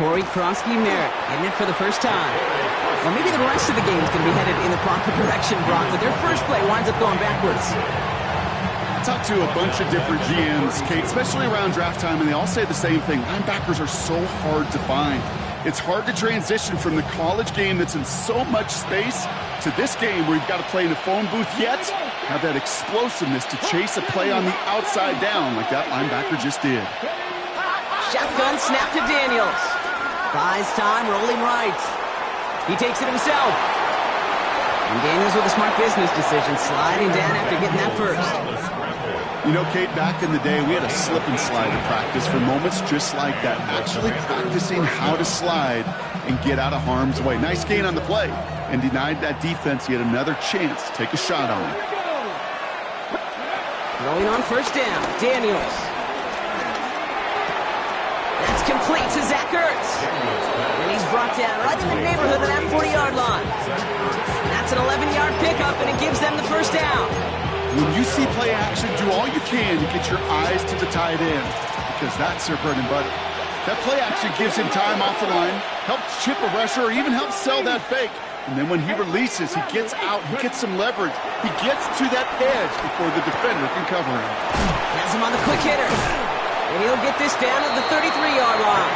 Corey Krosky-Merritt getting it for the first time. Well, maybe the rest of the game is going to be headed in the proper direction, Brock, but their first play winds up going backwards. I talked to a bunch of different GMs, Kate, especially around draft time, and they all say the same thing. Linebackers are so hard to find. It's hard to transition from the college game that's in so much space to this game where you've got to play in a phone booth, yet have that explosiveness to chase a play on the outside down like that linebacker just did. Shotgun snap to Daniels. Buys time, rolling right. He takes it himself. And Daniels with a smart business decision, sliding down after getting that first. You know, Kate, back in the day, we had a slip and slide in practice for moments just like that. Actually practicing how to slide and get out of harm's way. Nice gain on the play. And denied that defense yet another chance to take a shot on him. Going on first down, Daniels. That's complete to Zach Ertz. And he's brought down right in the neighborhood of that 40-yard line. That's an 11-yard pickup, and it gives them the first down. When you see play action, do all you can to get your eyes to the tight end, because that's their bread and butter. That play action gives him time off the line, helps chip a rusher, or even helps sell that fake. And then when he releases, he gets out, he gets some leverage. He gets to that edge before the defender can cover him. Has him on the quick hitter. And he'll get this down to the 33-yard line.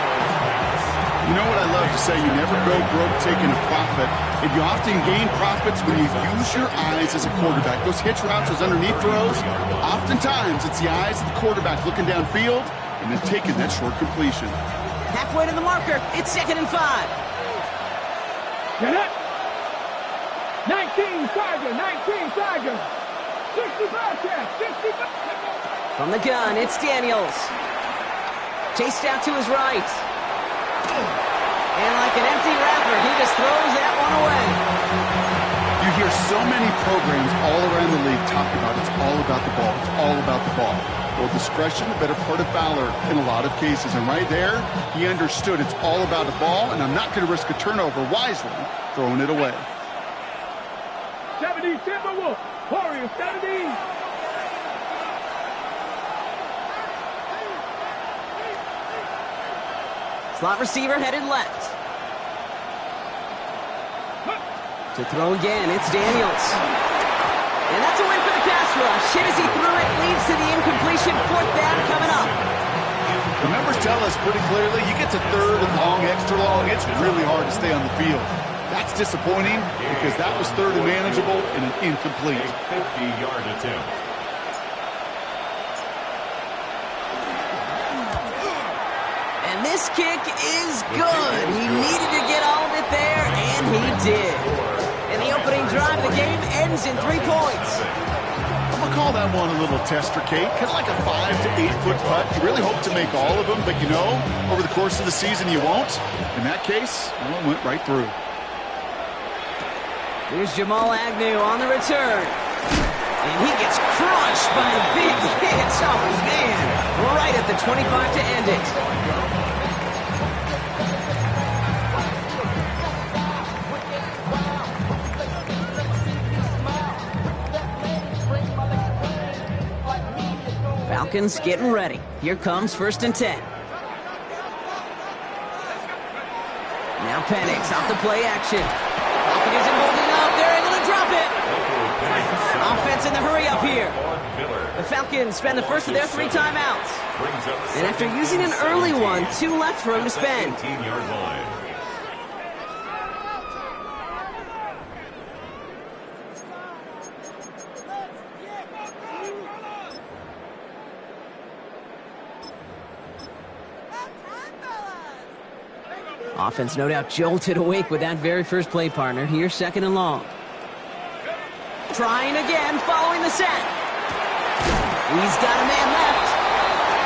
You know what I love to say? You never go broke taking a profit, and you often gain profits when you use your eyes as a quarterback. Those hitch routes, those underneath throws, oftentimes it's the eyes of the quarterback looking downfield and then taking that short completion. Halfway to the marker, it's 2nd and 5. Get it. 19 Tiger. 65 catch, 65. From the gun, it's Daniels. Chased out to his right. And like an empty wrapper, he just throws that one away. You hear so many programs all around the league talk about it's all about the ball. It's all about the ball. Well, discretion, the better part of valor in a lot of cases. And right there, he understood it's all about the ball, and I'm not going to risk a turnover wisely, throwing it away. 70 Timberwolves. Warriors 70. Slot receiver headed left. To throw again, it's Daniels. And that's a win for the pass rush. Hit as he threw it, leads to the incompletion. 4th down coming up. The numbers tell us pretty clearly, you get to 3rd and long, extra long, it's really hard to stay on the field. That's disappointing because that was 3rd and manageable and an incomplete. 50-yard attempt. And this kick is good. He needed to get all of it there, and he did. And the opening drive of the game ends in 3 points. I'm going to call that one a little tester, Kate. Kind of like a 5 to 8 foot putt. You really hope to make all of them, but you know, over the course of the season you won't. In that case, well, it went right through. Here's Jamal Agnew on the return. And he gets crushed by a big hit. Oh, man. Right at the 25 to end it. Falcons getting ready. Here comes 1st and 10. Now Penix off the play action. Falcon isn't holding up. They're able to drop it. Offense in the hurry up here. The Falcons spend the first of their 3 timeouts. And after using an early one, 2 left for him to spend. Offense no doubt jolted awake with that very first play, partner. Here's 2nd and long. Trying again, following the set. He's got a man left.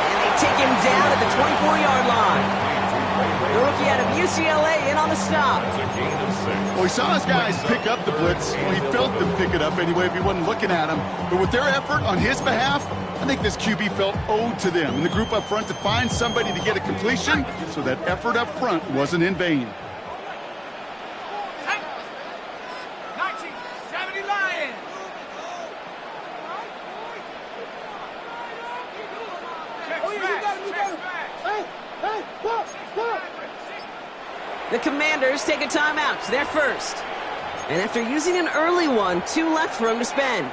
And they take him down at the 24-yard line. The rookie out of UCLA in on the stop. Well, he saw his guys pick up the blitz. Well, he felt them pick it up anyway if he wasn't looking at him. But with their effort on his behalf, I think this QB felt owed to them and the group up front to find somebody to get a completion, so that effort up front wasn't in vain. 1970 Lions. The Commanders take a timeout. They're first. And after using an early one, 2 left for him to spend.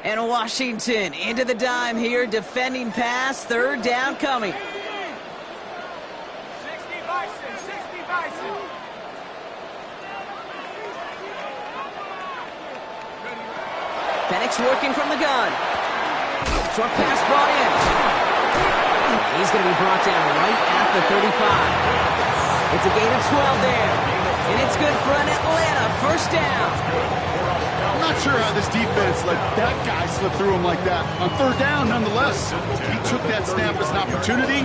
And Washington into the dime here, defending pass, 3rd down coming. 60 Bison, 60 Bison. Penix working from the gun. Short pass brought in. He's going to be brought down right at the 35. It's a gain of 12 there. And it's good for an Atlanta 1st down. I'm not sure how this defense let that guy slip through him like that. On 3rd down, nonetheless, he took that snap as an opportunity.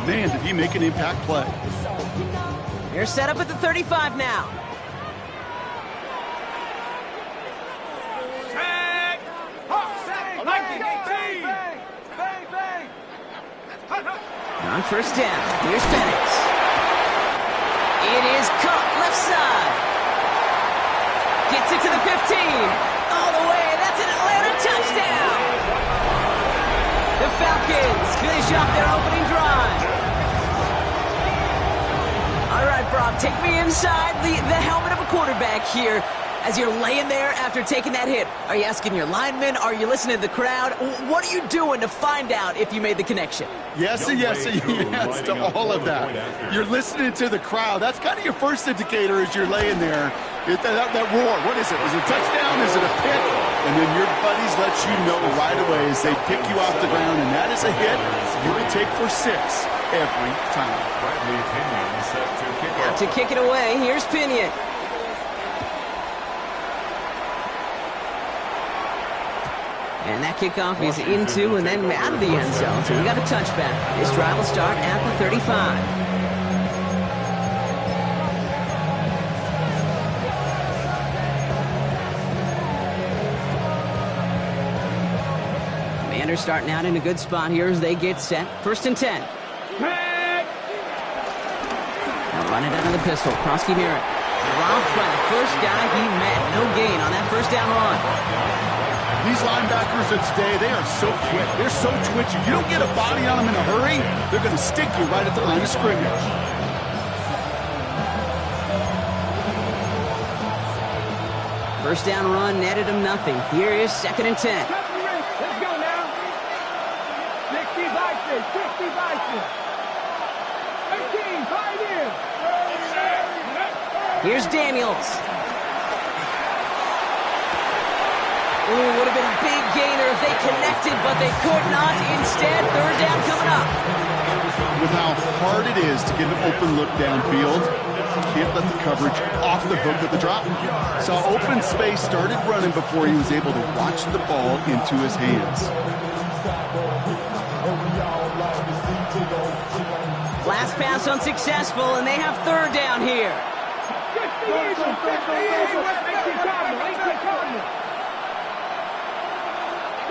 Man, did he make an impact play. They're set up at the 35 now. On 1st down, here's Penix. It is caught left side. Gets it to the 15. All the way. That's an Atlanta touchdown. The Falcons finish off their opening drive. All right, Brock, take me inside the helmet of a quarterback here. As you're laying there after taking that hit, are you asking your linemen? Are you listening to the crowd? What are you doing to find out if you made the connection? Yes and yes and yes to all of that. You're listening to the crowd. That's kind of your first indicator as you're laying there. That roar, what is it? Is it a touchdown? Is it a pick? And then your buddies let you know right away as they pick you off the ground, and that is a hit you will take for 6 every time. Out to kick it away, here's Pinion. And that kickoff is into and then out of the end zone. So we got a touchback. This drive will start at the 35. Commanders starting out in a good spot here as they get set. 1st and 10. Now run it out of the pistol. Krosky near it. Dropped by the first guy he met. No gain on that 1st down run. These linebackers of today, they are so quick. They're so twitchy. You don't get a body on them in a hurry, they're going to stick you right at the line of scrimmage. 1st down run netted him nothing. Here is 2nd and 10. Let's go now. 60 Bison, 60 Bison. 18, 5 in. Here's Daniels. Ooh, would have been a big gainer if they connected, but they could not. Instead, 3rd down coming up. With how hard it is to get an open look downfield, can't let the coverage off the hook of the drop. Saw open space, started running before he was able to watch the ball into his hands. Last pass unsuccessful, and they have 3rd down here.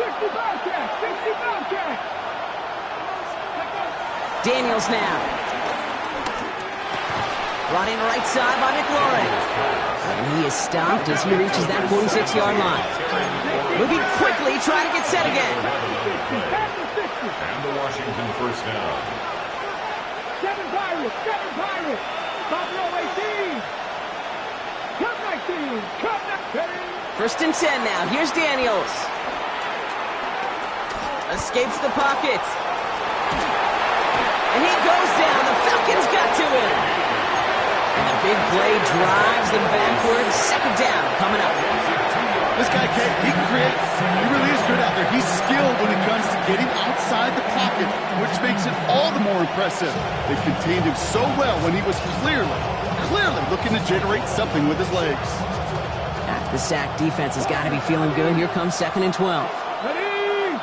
60 Bobcats. Daniels now. Running right side by McLaurin. And he is stopped as he reaches that 46-yard line. Moving quickly, trying to get set again. And the Washington 1st down. 7 Pirates. Buffalo 18. Cut 19. Cut 19. 1st and 10 now. Here's Daniels. Escapes the pocket. And he goes down. The Falcons got to him. And the big play drives them backwards. 2nd down coming up. This guy, he can create. He really is good out there. He's skilled when it comes to getting outside the pocket, which makes it all the more impressive. They contained him so well when he was clearly looking to generate something with his legs. After the sack, defense has got to be feeling good. Here comes 2nd and 12. Ready?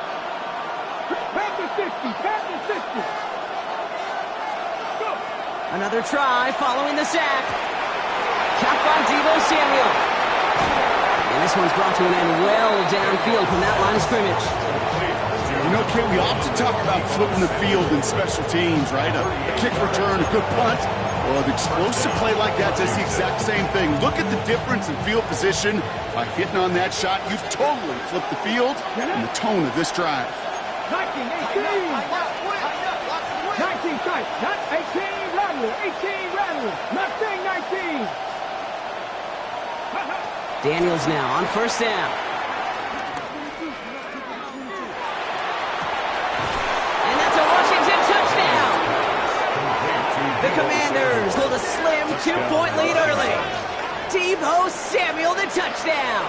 Pass the 60. Go. Another try following the sack. Caught by Deebo Samuel. And this one's brought to an end well downfield from that line of scrimmage. You know, Kate, we often talk about flipping the field in special teams, right? A kick return, a good punt. Well, an explosive play like that does the exact same thing. Look at the difference in field position. By hitting on that shot, you've totally flipped the field and the tone of this drive. 19, 18. 19, tight. Not 18, rattle. 18, rattle. Mustang 19. Daniels now on first down. And that's a Washington touchdown. The Commanders hold a slim 2-point lead early. Deebo Samuel, the touchdown.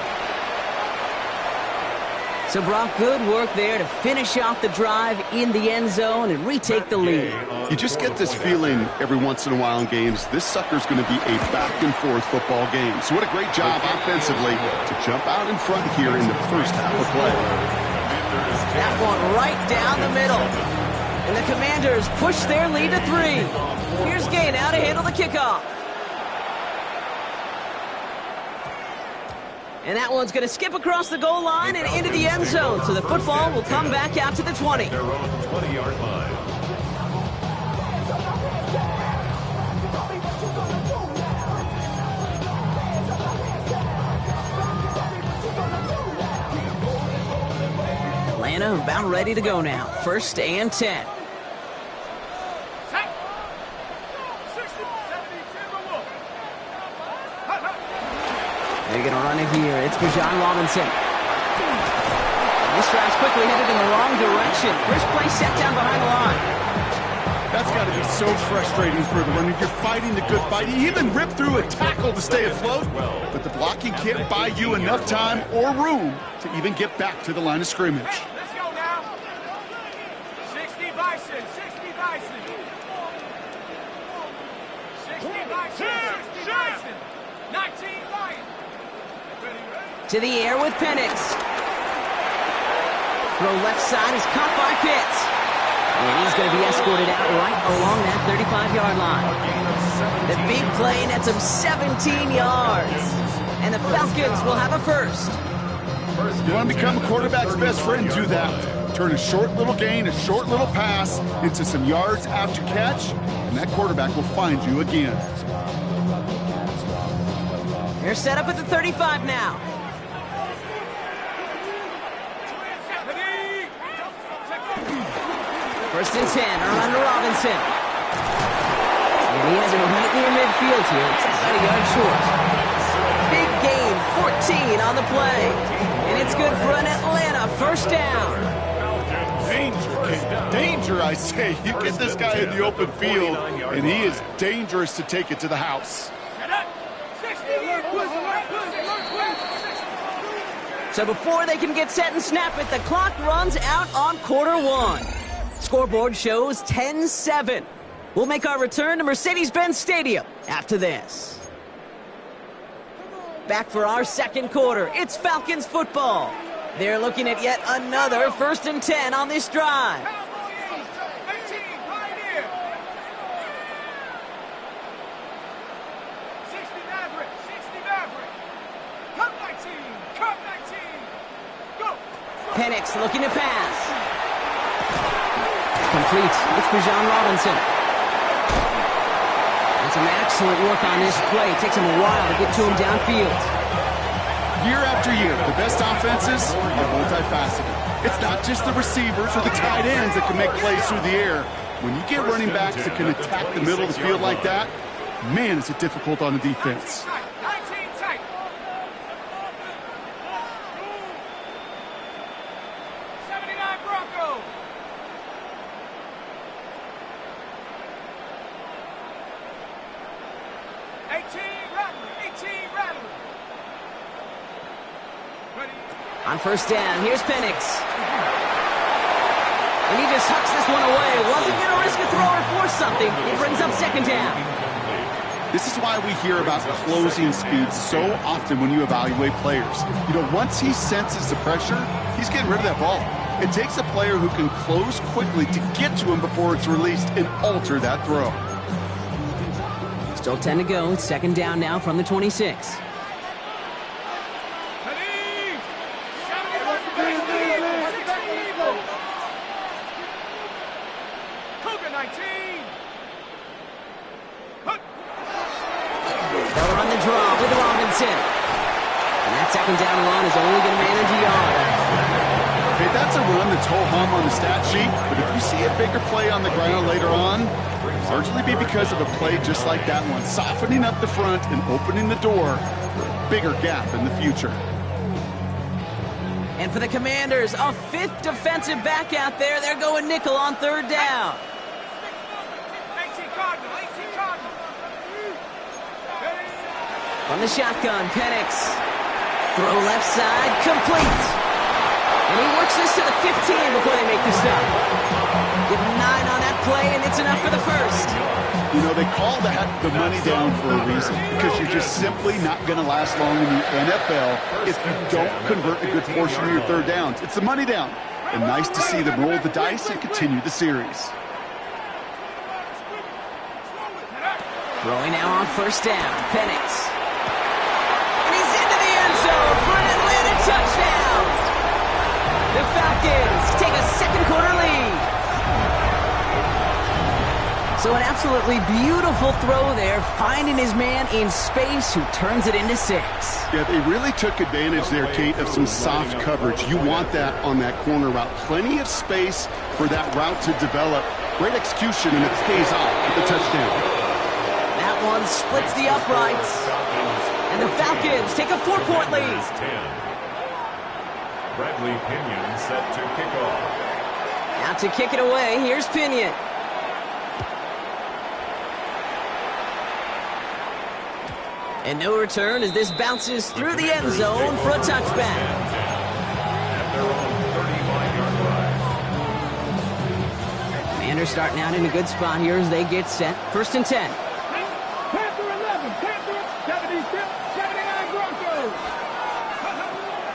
So, Brock, good work there to finish off the drive in the end zone and retake the lead. You just get this feeling every once in a while in games, this sucker's going to be a back-and-forth football game. So what a great job offensively to jump out in front here in the first half of play. That one right down the middle. And the Commanders push their lead to 3. Here's Gay now to handle the kickoff. And that one's going to skip across the goal line and into the end zone. So the football will come back out to the 20. Their own 20-yard line. Atlanta about ready to go now. First and 10. They're going to run it here. It's Bijan Robinson. This drive's quickly headed in the wrong direction. First play set down behind the line. That's got to be so frustrating for the runner. You're fighting the good fight. You even rip through a tackle to stay afloat, but the blocking can't buy you enough time or room to even get back to the line of scrimmage. Let's go now. 60 Bison. 60 Bison. 60 Bison. 60 Bison. 19 Lions. To the air with Penix. Throw left side is caught by Pitts. And he's going to be escorted out right along that 35-yard line. The big play nets him 17 yards. And the Falcons will have a first. You want to become a quarterback's best friend, do that. Turn a short little gain, a short little pass into some yards after catch, and that quarterback will find you again. They're set up at the 35 now. First and 10, around to Robinson. And he has him right near midfield here. It's about a yard short. Big gain, 14 on the play. And it's good for an Atlanta first down. Danger, I say. You get this guy in the open field, and he is dangerous to take it to the house. So before they can get set and snap it, the clock runs out on quarter one. Scoreboard shows 10-7. We'll make our return to Mercedes-Benz Stadium after this. Back for our second quarter. It's Falcons football. They're looking at yet another first and 10 on this drive. Penix looking to pass. Complete. It's Bijan Robinson. And some excellent work on this play. It takes him a while to get to him downfield. Year after year, the best offenses are multifaceted. It's not just the receivers or the tight ends that can make plays through the air. When you get running backs that can attack the middle of the field like that, man, is it difficult on the defense. 19 tight. 79 Broncos. On first down, here's Penix. And he just hucks this one away. Wasn't going to risk a throw or force something. It brings up second down. This is why we hear about closing speed so often when you evaluate players. You know, once he senses the pressure, he's getting rid of that ball. It takes a player who can close quickly to get to him before it's released and alter that throw. Still 10 to go. It's second down now from the 26. They'll run the draw with Robinson. And that second down run is only going to manage a yard. Okay, that's a run that's ho-hum on the stat sheet, but if you see a bigger play on the ground later on, largely be because of a play just like that one, softening up the front and opening the door for a bigger gap in the future. And for the Commanders, a fifth defensive back out there. They're going nickel on third down. 18 Cardinal, 18 Cardinal. From the shotgun, Penix. Throw left side, complete. And he works this to the 15 before they make the stop. Give him 9 on that play, and it's enough for the first. You know, they call that the money down for a reason, because you're just simply not going to last long in the NFL if you don't convert a good portion of your third downs. It's the money down. And nice to see them roll the dice and continue the series. Throwing now on first down, Penix. And he's into the end zone for an Atlanta touchdown. The Falcons take a second quarter lead. So an absolutely beautiful throw there, finding his man in space who turns it into 6. Yeah, they really took advantage there, Kate, of some soft coverage. You want that on that corner route. Plenty of space for that route to develop. Great execution, and it pays off with the touchdown. That one splits the uprights. And the Falcons take a 4-point lead. Bradley Pinion set to kick off. Out to kick it away, here's Pinion. And no return as this bounces through the end zone for a touchback. Commanders starting out in a good spot here as they get set. 1st and 10. Panther 11, Panther 76, 79 Broncos.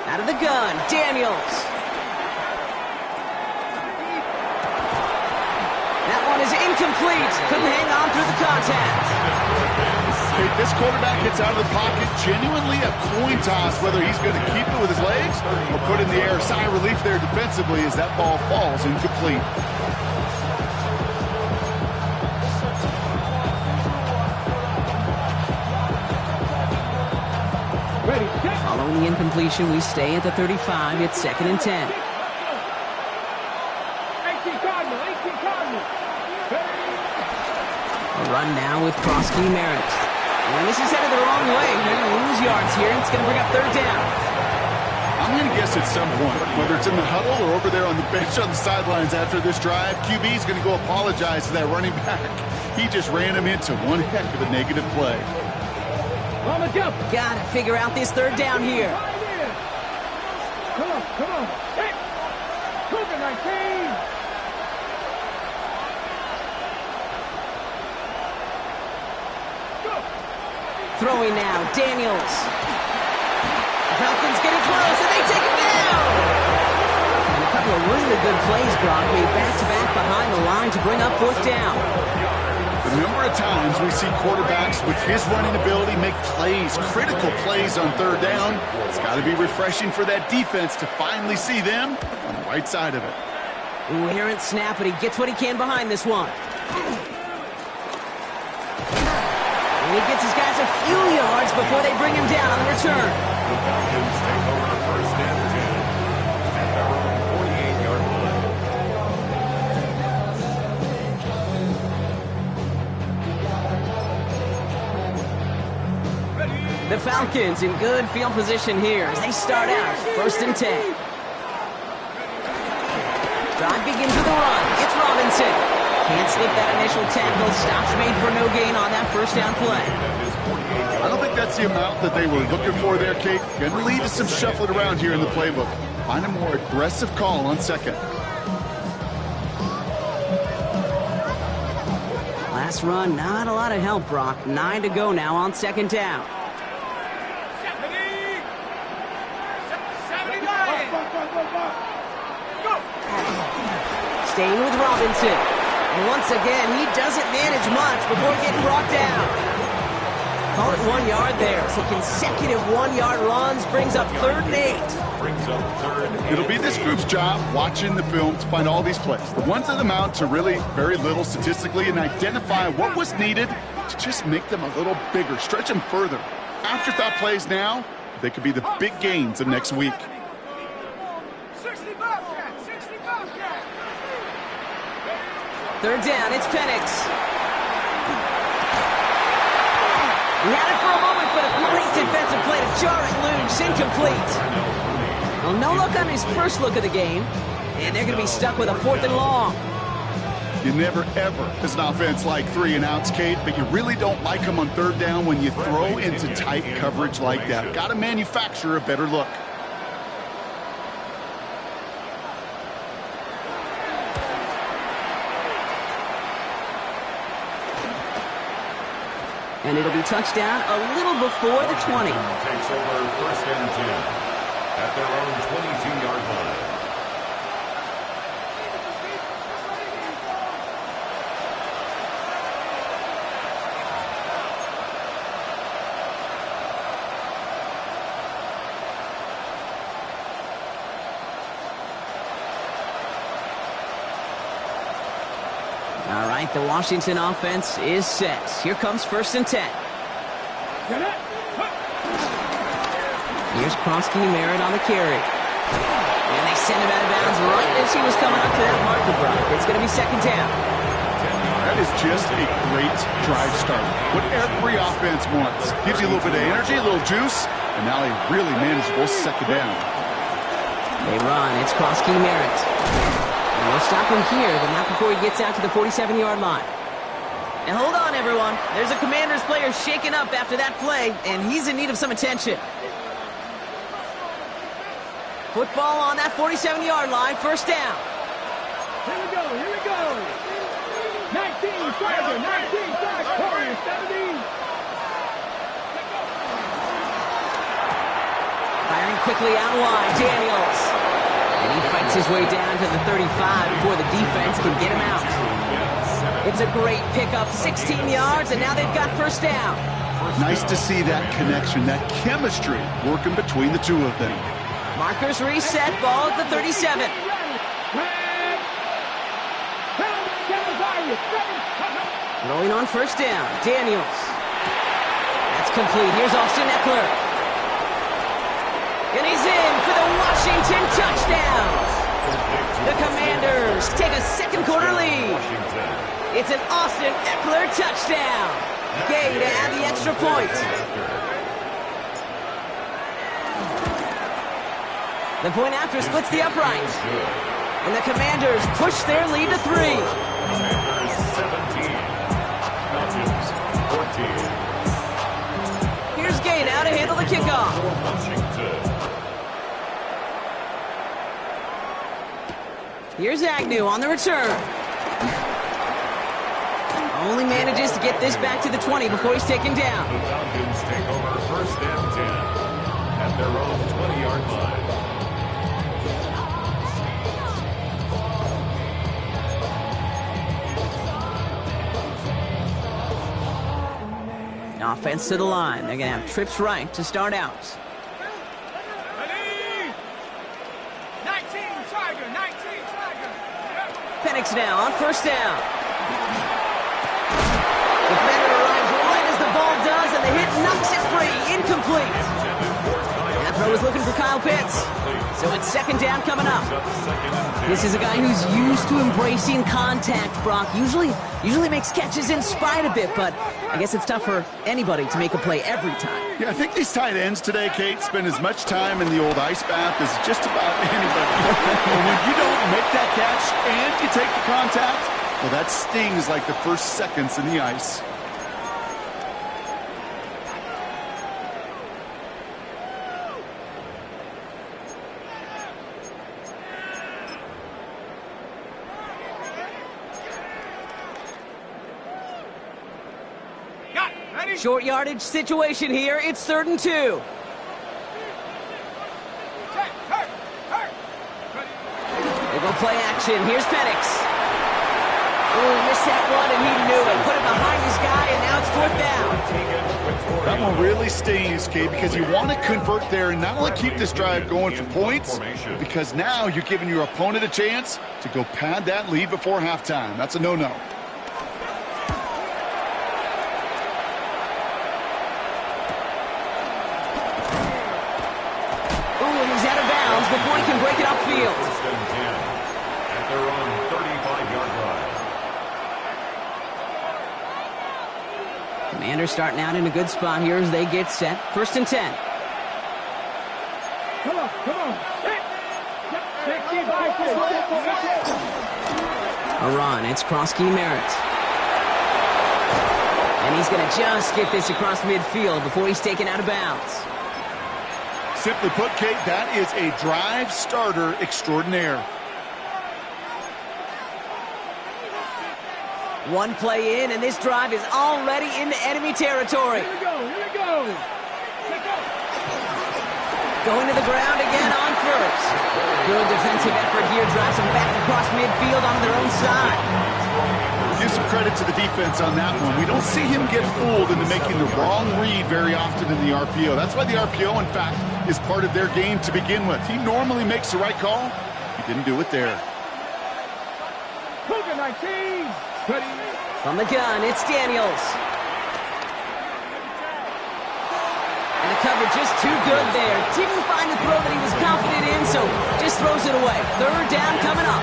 Out of the gun, Daniels. That one is incomplete. Couldn't hang on through the contact. This quarterback gets out of the pocket, genuinely a coin toss whether he's going to keep it with his legs or put it in the air. Sigh of relief there defensively as that ball falls incomplete. Following the incompletion, we stay at the 35. It's 2nd and 10. 18 Cardinal, 18 Cardinal. A run now with Krosky Merritt. And this is headed the wrong way. They're going to lose yards here, and it's going to bring up third down. I'm going to guess at some point, whether it's in the huddle or over there on the bench on the sidelines after this drive, QB is going to go apologize to that running back. He just ran him into one heck of a negative play. Mama jump. Got to figure out this third down here. Come on, come on. Hey, Cougar 19. Throwing now, Daniels. The Falcons getting close, and they take him down. And a couple of really good plays, Brock, made back-to-back behind the line to bring up 4th down. The number of times we see quarterbacks with his running ability make plays, critical plays on third down, it's got to be refreshing for that defense to finally see them on the right side of it. Ooh, errant snap, but he gets what he can behind this one. And he gets his guys a few yards before they bring him down on the return. The Falcons take over 1st and 10 at their own 48-yard line. The Falcons in good field position here as they start out 1st and 10. Drive begins with a run. It's Robinson. Can't slip that initial tackle. Stops made for no gain on that 1st down play. I don't think that's the amount that they were looking for there, Kate. Going to lead to some shuffling around here in the playbook. Find a more aggressive call on 2nd. Last run, not a lot of help, Brock. 9 to go now on 2nd down. 79. Go. Staying with Robinson. And once again, he doesn't manage much before getting brought down. Call it 1 yard there. So consecutive 1-yard runs brings up 3rd and 8. It'll be this group's job watching the film to find all these plays. The ones that amount to really very little statistically and identify what was needed to just make them a little bigger, stretch them further. Afterthought plays now, they could be the big gains of next week. 60 Bobcats, 60. Third down, it's Penix. He had it for a moment, but a great defensive play to jar it loose, incomplete. Well, no look on his first look of the game, and they're going to be stuck with a 4th and long. You never, ever, as an offense, like 3 and outs, Kate, but you really don't like them on third down when you throw into tight coverage like that. Got to manufacture a better look. And it'll be touchdown a little before the 20. Takes over first and 10 at their own 22-yard line. All right, the Washington offense is set. Here comes 1st and 10. Here's Kronsky Merritt on the carry. And they send him out of bounds right as he was coming up to that marker, Brock. It's going to be 2nd down. That is just a great drive start. What every offense wants. Gives you a little bit of energy, a little juice, and now a really manageable 2nd down. They run. It's Kronsky Merritt. And we'll stop him here, but not before he gets out to the 47-yard line. And hold on, everyone. There's a Commanders player shaken up after that play, and he's in need of some attention. Football on that 47-yard line, 1st down. Here we go, here we go. 19, Tiger, 19, Tiger, 17. Firing quickly out wide, Daniels. And he fights his way down to the 35 before the defense can get him out. It's a great pickup, 16 yards, and now they've got 1st down. Nice to see that connection, that chemistry working between the two of them. Markers reset, ball at the 37. Rolling on 1st down, Daniels. That's complete. Here's Austin Eckler. And he's in for the Washington touchdown. The Commanders take a 2nd quarter lead. It's an Austin Eckler touchdown. Gay to add the extra point. The point after splits the upright. And the Commanders push their lead to 3. Commanders 17, Falcons 14. Here's Gay now to handle the kickoff. Washington. Here's Agnew on the return. Only manages to get this back to the 20 before he's taken down. The Falcons take over 1st and 10 at their own 20-yard line. Offense to the line. They're going to have trips right to start out. 19, Tiger, 19, Tiger. Penix now on 1st down. Defender arrives right as the ball does, and the hit knocks it free. Incomplete. That throw is looking for Kyle Pitts. So it's 2nd down coming up. This is a guy who's used to embracing contact, Brock. Usually makes catches in spite of it, but I guess it's tough for anybody to make a play every time. Yeah, I think these tight ends today, Kate, spend as much time in the old ice bath as just about anybody. And when you don't make that catch and you take the contact, well, that stings like the first seconds in the ice. Short yardage situation here. It's 3rd and 2. They go play action. Here's Penix. Oh, he missed that one, and he knew it. Put it behind his guy, and now it's 4th down. That one really stings, Kate, because you want to convert there and not only keep this drive going for points, because now you're giving your opponent a chance to go pad that lead before halftime. That's a no-no. Before he can break it upfield. 1st and 10 at their own 35-yard line. Commanders starting out in a good spot here as they get set. 1st and 10. Come on, come on. Safety by A run. It's Krosky Merritt. And he's going to just get this across midfield before he's taken out of bounds. Simply put, Kate, that is a drive starter extraordinaire. One play in, and this drive is already into enemy territory. Here we go, here we go. Going to the ground again on first. Good defensive effort here, drives them back across midfield onto their own side. Give some credit to the defense on that one. We don't see him get fooled into making the wrong read very often in the RPO. That's why the RPO, in fact, is part of their game to begin with. He normally makes the right call. He didn't do it there. Cougar 19. Ready. From the gun, it's Daniels. And the cover just too good there. Didn't find the throw that he was confident in, so just throws it away. 3rd down coming up.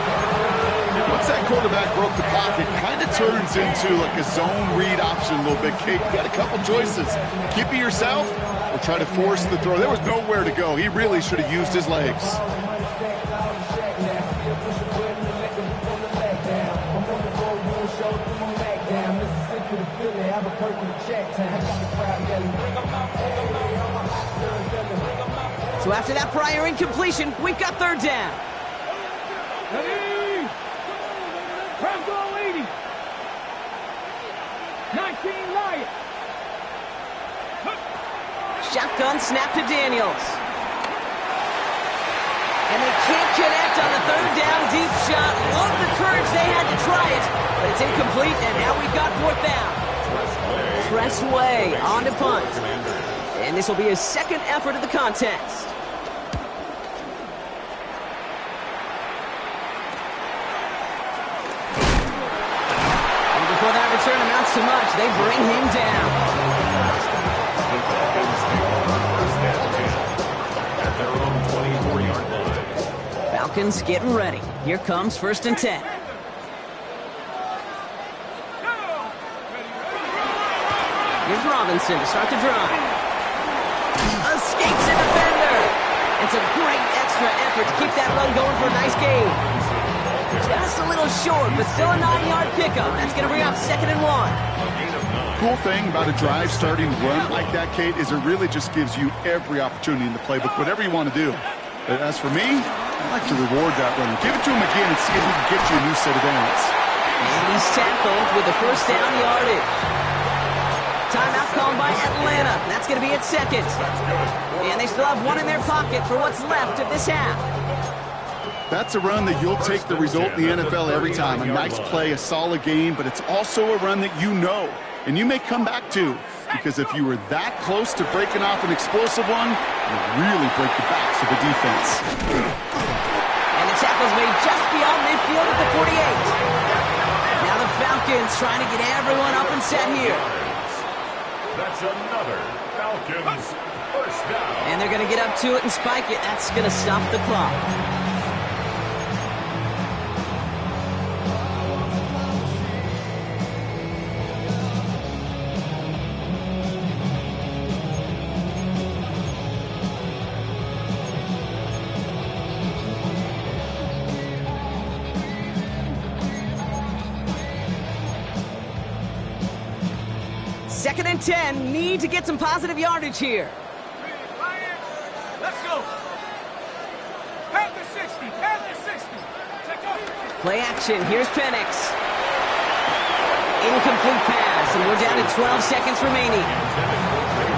Once that quarterback broke the pocket, kind of turns into like a zone read option a little bit. Kate, you got a couple choices. Keep it yourself or try to force the throw. There was nowhere to go. He really should have used his legs. So after that prior incompletion, we've got 3rd down. Ready. Ground goal 80. 19 Lions. Shotgun snap to Daniels. And they can't connect on the 3rd down deep shot. Love the courage they had to try it, but it's incomplete, and now we've got 4th down. Tressway on to punt. And this will be his 2nd effort of the contest. And before that return amounts to much, they bring him down. The Falcons take over 1st and 10 at their own 24-yard line. Falcons getting ready. Here comes 1st and 10. Here's Robinson to start the drive. Escapes a defender. It's a great extra effort to keep that run going for a nice gain. Just a little short, but still a 9-yard pickup. That's going to bring up 2nd and 1. Cool thing about a drive starting run like that, Kate, is it really just gives you every opportunity in the playbook, whatever you want to do. But as for me, I like to reward that runner. Give it to him again and see if he can get you a new set of downs. And he's tackled with the 1st down yardage. Timeout called by Atlanta. That's going to be its 2nd. And they still have one in their pocket for what's left of this half. That's a run that you'll take the result in the NFL every time. A nice play, a solid game, but it's also a run that you know and you may come back to, because if you were that close to breaking off an explosive one, you really break the backs of the defense. And the tackle's made just beyond midfield at the 48. Now the Falcons trying to get everyone up and set here. That's another Falcons 1st down. And they're going to get up to it and spike it. That's going to stop the clock. Second and 10, need to get some positive yardage here. Let's go. Pass the 60, pass the 60. Take off. Play action, here's Penix. Incomplete pass, and we're down to 12 seconds remaining.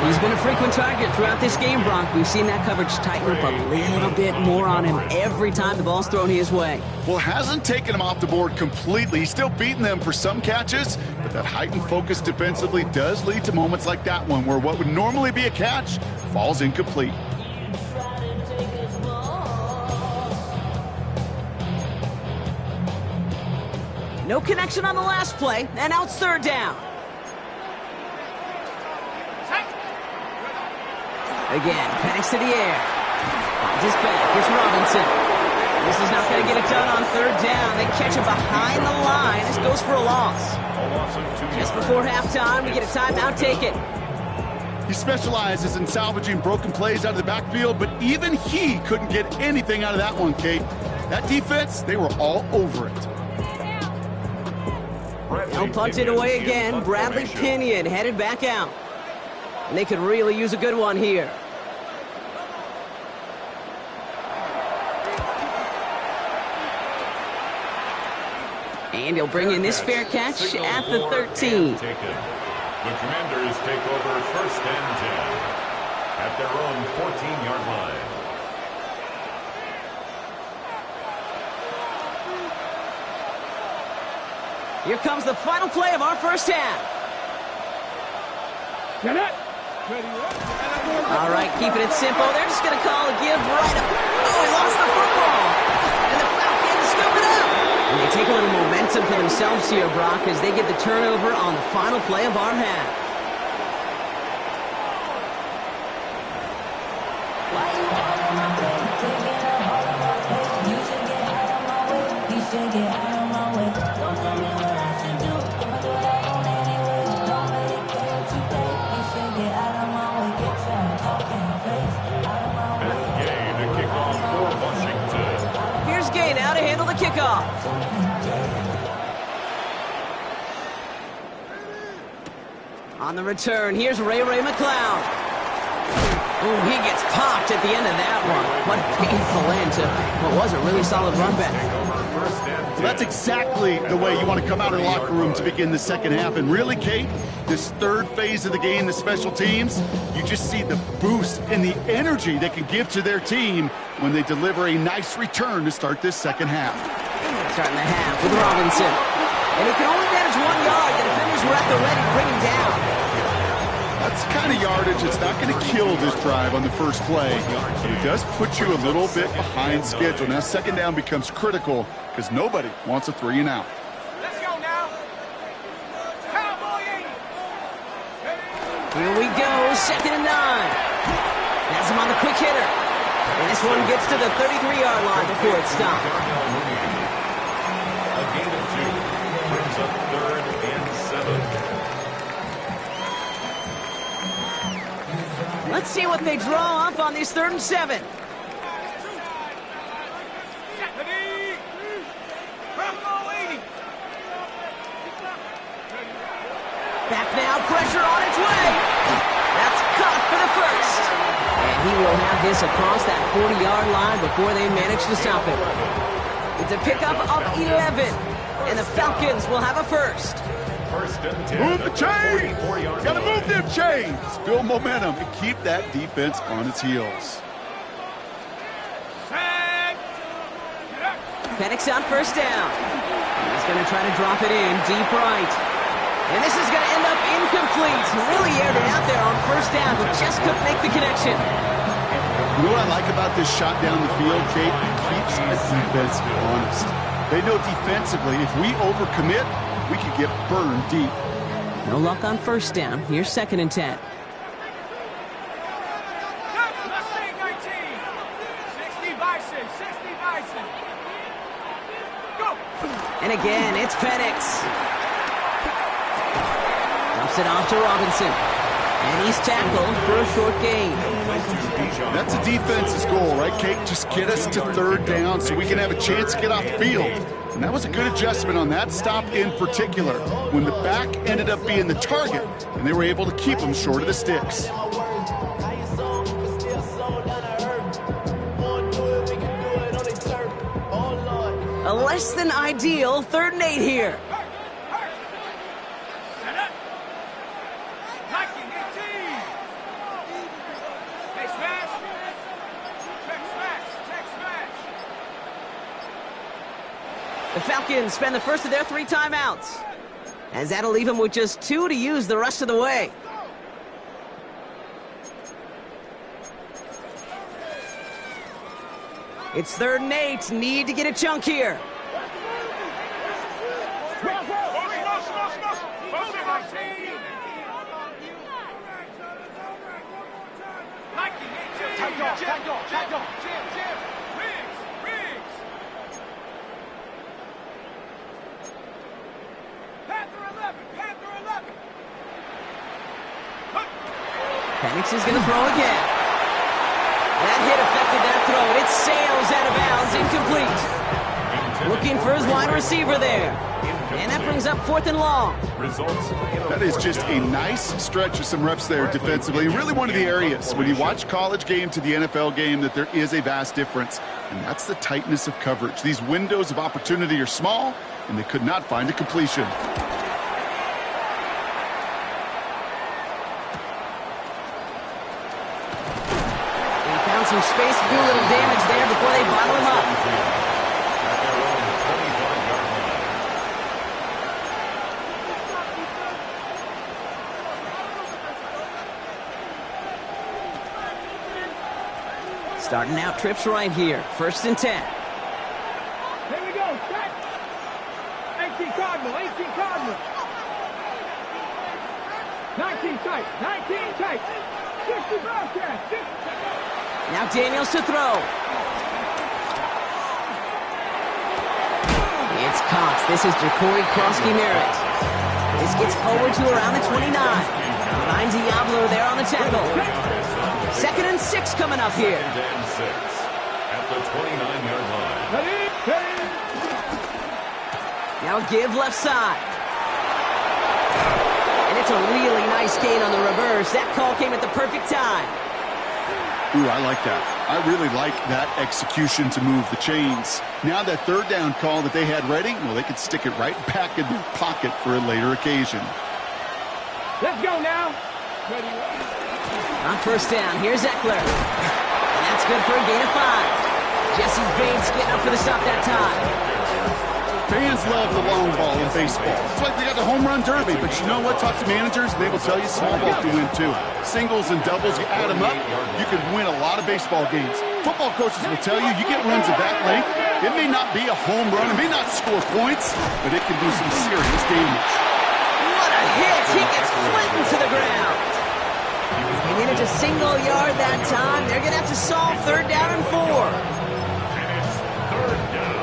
He's been a frequent target throughout this game, Bronk. We've seen that coverage tighten up a little bit more on him every time the ball's thrown his way. Well, hasn't taken him off the board completely. He's still beating them for some catches, but that heightened focus defensively does lead to moments like that one where what would normally be a catch falls incomplete. No connection on the last play, and now it's 3rd down. Again, Penix to the air. Finds his back. Here's Robinson. This is not going to get it done on third down. They catch it behind the line. This goes for a loss. Just before halftime, we get a timeout taken. He specializes in salvaging broken plays out of the backfield, but even he couldn't get anything out of that one, Kate. That defense, they were all over it. They'll punt it away again. Bradley Pinion headed back out. And they could really use a good one here. And he'll bring in this fair catch at the 13. The Commanders take over first and 10 at their own 14-yard line. Here comes the final play of our first half. All right, keeping it simple. They're just going to call a give right up. Oh, he lost the football. And the Falcons scoop it up. And they take a little momentum for themselves here, Brock, as they get the turnover on the final play of our half. Kickoff. On the return, here's Ray McLeod. Oh, he gets popped at the end of that one. What a painful end to what was a really solid run back. Well, that's exactly the way you want to come out of the locker room to begin the second half. And really, Kate, this third phase of the game, the special teams, you just see the boost and the energy they can give to their team when they deliver a nice return to start this second half. Starting the half with Robinson. And he can only manage 1 yard. The defenders were at the ready to bring him down. That's the kind of yardage that's not going to kill this drive on the first play, but it does put you a little bit behind schedule. Now, second down becomes critical because nobody wants a 3 and out. Let's go now. Cowboy 80. Here we go, 2nd and 9. Has him on the quick hitter. And this one gets to the 33-yard line before it stopped. A gain of 2 brings up 3rd and 7. Let's see what they draw up on these 3rd and 7. Back now, pressure on its way. That's caught for the first. And he will have this across that 40-yard line before they manage to stop it. It's a pickup of 11. And the Falcons will have a first. Move the chains! Got to move them chains! Build momentum and keep that defense on its heels. Penix on first down. He's going to try to drop it in deep right. And this is going to end up incomplete. Really aired it out there on first down, but just couldn't make the connection. You know what I like about this shot down the field, Kate? It keeps the defense honest. They know defensively, if we overcommit, we could get burned deep. No luck on first down. Here's 2nd and 10. Mustang 19. 60 Bison. 60 Bison. Go. And again, it's Penix. Dumps it off to Robinson. And he's tackled for a short gain. That's a defense's goal, right, Kate? Just get us to 3rd down so we can have a chance to get off the field. And that was a good adjustment on that stop in particular, when the back ended up being the target, and they were able to keep him short of the sticks. A less than ideal 3rd and 8 here. The Falcons spend the first of their 3 timeouts, as that'll leave them with just 2 to use the rest of the way. It's 3rd and 8. Need to get a chunk here. Penix is going to throw again. That hit affected that throw, and it sails out of bounds, incomplete. Looking for his wide receiver there. And that brings up 4th and long. That is just a nice stretch of some reps there defensively. Really one of the areas when you watch college game to the NFL game that there is a vast difference. And that's the tightness of coverage. These windows of opportunity are small, and they could not find a completion. They found some space to do a little damage there before they bottle him up. Starting out trips right here. 1st and 10. Here we go. Set. 18 Cardinal. 18 Cardinal. 19 tight. 19 tight. 60 broadcast. Now Daniels to throw. It's Cox. This is Ja'Cory Krosky-Merritt. This gets forward to around the 29. Finds Diablo there on the tackle. 2nd and 6 coming up here. 2nd and 6 at the 29-yard line. Now a give left side. And it's a really nice gain on the reverse. That call came at the perfect time. Ooh, I like that. I really like that execution to move the chains. Now that 3rd down call that they had ready, well, they could stick it right back in their pocket for a later occasion. Let's go now. On 1st down, here's Eckler. And that's good for a gain of 5. Jesse Bates getting up for the stop that time. Fans love the long ball in baseball. It's like they got the home run derby, but you know what? Talk to managers, and they will tell you small ball can win too. Singles and doubles, you add them up, you can win a lot of baseball games. Football coaches will tell you, you get runs of that length, it may not be a home run, it may not score points, but it can do some serious damage. What a hit! He gets flattened to the ground. They made it a single yard that time. They're going to have to solve 3rd down and 4. And it's 3rd down.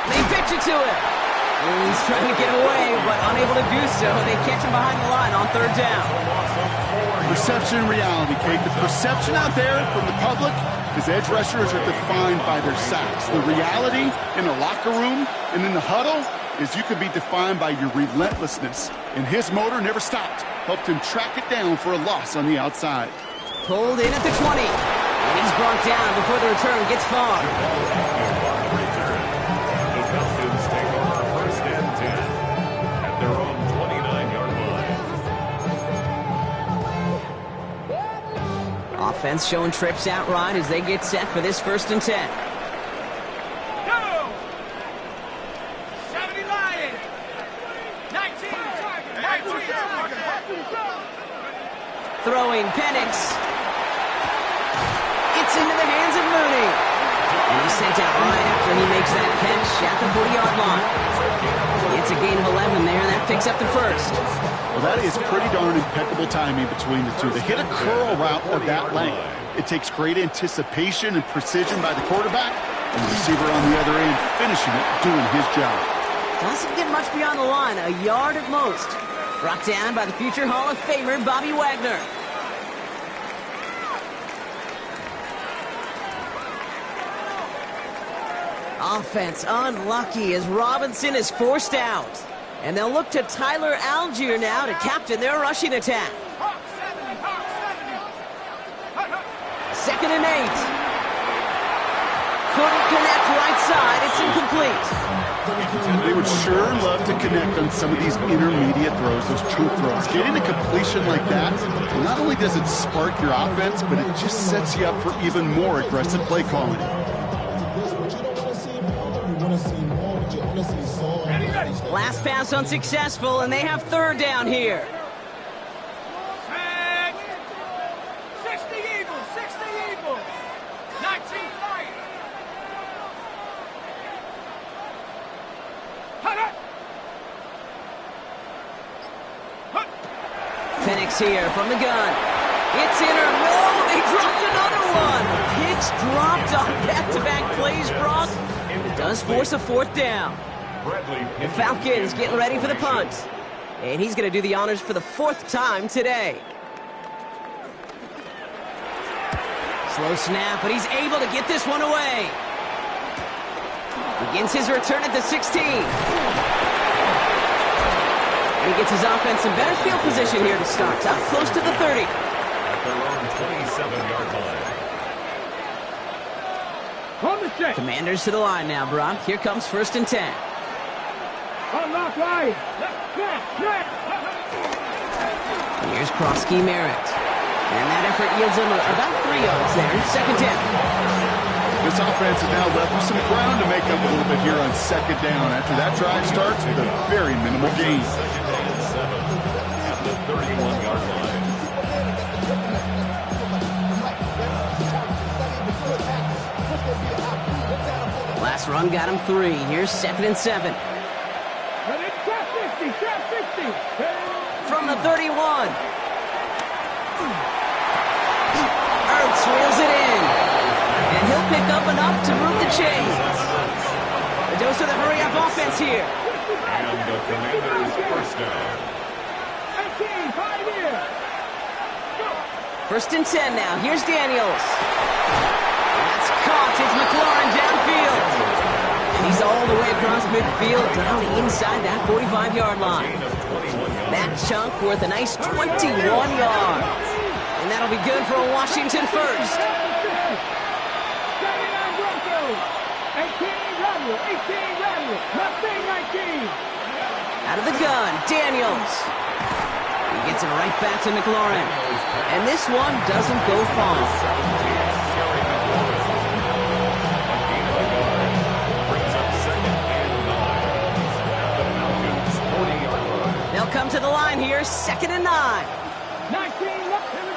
They pitch it to him. And he's trying to get away, but unable to do so. They catch him behind the line on 3rd down. Perception and reality, Kate. The perception out there from the public is edge rushers are defined by their sacks. The reality in the locker room and in the huddle is you could be defined by your relentlessness. And his motor never stopped. Helped him track it down for a loss on the outside. Pulled in at the 20. And he's brought down before the return gets far. The Falcons take over 1st and 10 at their own 29-yard line. Offense showing trips out right as they get set for this 1st and 10. Go! 70 Lions. 19 Tiger. 19 Tiger. Throwing Penix. It's into the hands of Mooney. And he's sent out right after he makes that catch at the 40-yard line. It's a gain of 11 there, and that picks up the 1st. Well, that is pretty darn impeccable timing between the two. They hit a curl route of that length. It takes great anticipation and precision by the quarterback, and the receiver on the other end finishing it, doing his job. Doesn't get much beyond the line, a yard at most. Brought down by the future Hall of Famer, Bobby Wagner. Offense unlucky as Robinson is forced out. And they'll look to Tyler Algier now to captain their rushing attack. 2nd and 8. Couldn't connect right side. It's incomplete. They would sure love to connect on some of these intermediate throws, those chunk throws. Getting a completion like that, not only does it spark your offense, but it just sets you up for even more aggressive play calling. Last pass unsuccessful, and they have 3rd down here. 60 Eagles, 60 Eagles. 19 Lions. Penix here from the gun. It's in or no, they dropped another one. Picks dropped on back-to-back plays, Brock. It does force a fourth down. The Falcons getting ready for the punt. And he's going to do the honors for the fourth time today. Slow snap, but he's able to get this one away. Begins his return at the 16. And he gets his offense in better field position here to start. Up close to the 30. At their own 27-yard line. On the check. Commanders to the line now, Brock. Here comes 1st and 10. Unlock right. Left. Here's Krosky Merritt. And that effort yields him about 3 yards there. 2nd down. This offense is now left with some ground to make up a little bit here on 2nd down after that drive starts with a very minimal gain. 2nd and 7 at the 31-yard line. Last run got him 3. Here's 2nd and 7. From the 31. Ertz reels it in. And he'll pick up enough to move the chains. A dose of the hurry-up offense here. And the Commanders' first down. 1st and 10 now. Here's Daniels. That's caught. It's McLaurin downfield. And he's all the way across midfield down inside that 45-yard line. That chunk worth a nice 21 yards. And that'll be good for a Washington first. 18 rattle. Nothing 19. Out of the gun, Daniels. He gets it right back to McLaurin. And this one doesn't go far. They'll come to the line here, 2nd and 9. 19 left. Here we go.